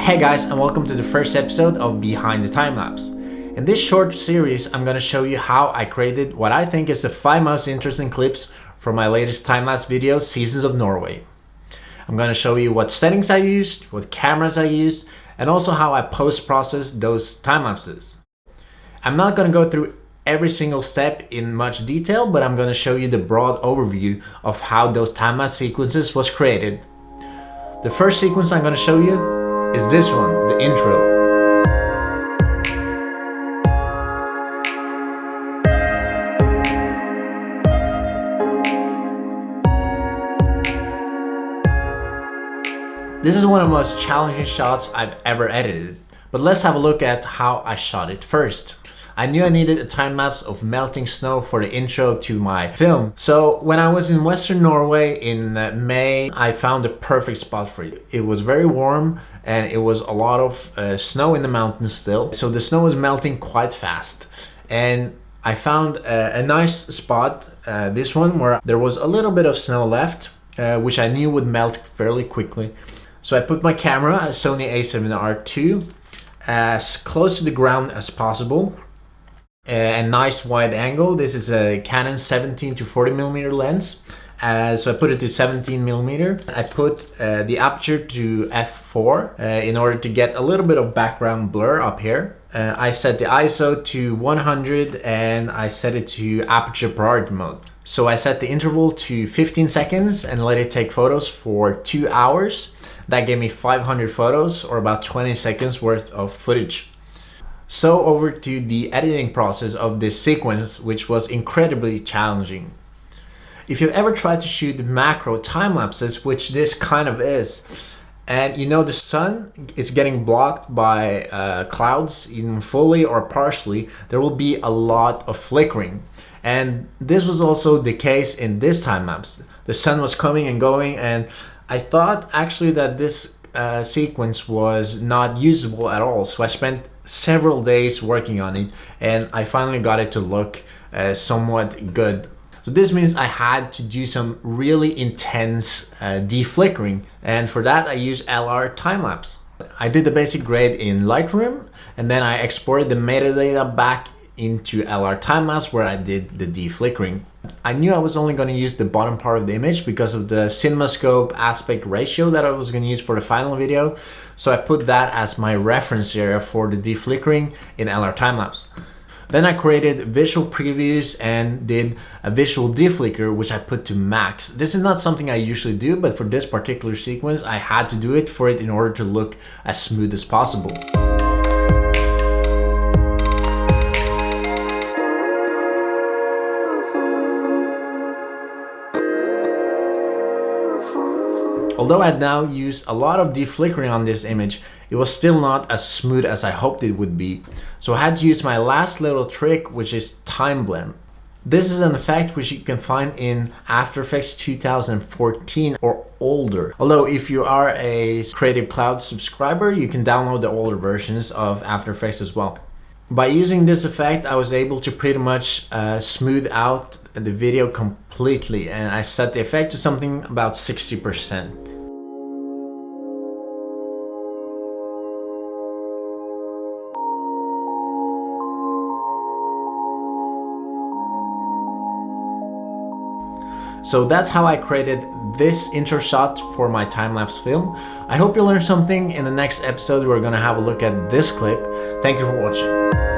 Hey guys, and welcome to the first episode of Behind the Time-Lapse. In this short series, I'm going to show you how I created what I think is the 5 most interesting clips from my latest time-lapse video, Seasons of Norway. I'm going to show you what settings I used, what cameras I used, and also how I post-process those time-lapses. I'm not going to go through every single step in much detail, but I'm going to show you the broad overview of how those time-lapse sequences was created. The first sequence I'm going to show you is this one, the intro. This is one of the most challenging shots I've ever edited, but let's have a look at how I shot it first. I knew I needed a time-lapse of melting snow for the intro to my film. So when I was in Western Norway in May, I found the perfect spot for it. It was very warm and it was a lot of snow in the mountains still. So the snow was melting quite fast. And I found a nice spot, this one, where there was a little bit of snow left, which I knew would melt fairly quickly. So I put my camera, a Sony a7R II, as close to the ground as possible. A nice wide angle. This is a Canon 17 to 40mm lens. So I put it to 17mm. I put the aperture to f4 in order to get a little bit of background blur up here. I set the ISO to 100 and I set it to aperture priority mode. So I set the interval to 15 seconds and let it take photos for 2 hours. That gave me 500 photos, or about 20 seconds worth of footage. So over to the editing process of this sequence, which was incredibly challenging. If you've ever tried to shoot macro time lapses, which this kind of is, and you know the sun is getting blocked by clouds, even fully or partially, there will be a lot of flickering. And this was also the case in this time lapse. The sun was coming and going, and I thought actually that this sequence was not usable at all. So I spent several days working on it and I finally got it to look somewhat good. So this means I had to do some really intense deflickering, and for that I used LR time-lapse. I did the basic grade in Lightroom and then I exported the metadata back into LR time-lapse where I did the deflickering. I knew I was only going to use the bottom part of the image because of the CinemaScope aspect ratio that I was going to use for the final video. So I put that as my reference area for the deflickering in LR time-lapse. Then I created visual previews and did a visual deflicker, which I put to max. This is not something I usually do, but for this particular sequence, I had to do it for it in order to look as smooth as possible. Although I had now used a lot of deflickering on this image, it was still not as smooth as I hoped it would be. So I had to use my last little trick, which is time blend. This is an effect which you can find in After Effects 2014 or older. Although if you are a Creative Cloud subscriber, you can download the older versions of After Effects as well. By using this effect, I was able to pretty much smooth out the video completely, and I set the effect to something about 60%. So that's how I created this intro shot for my time-lapse film. I hope you learned something. In the next episode, we're gonna have a look at this clip. Thank you for watching.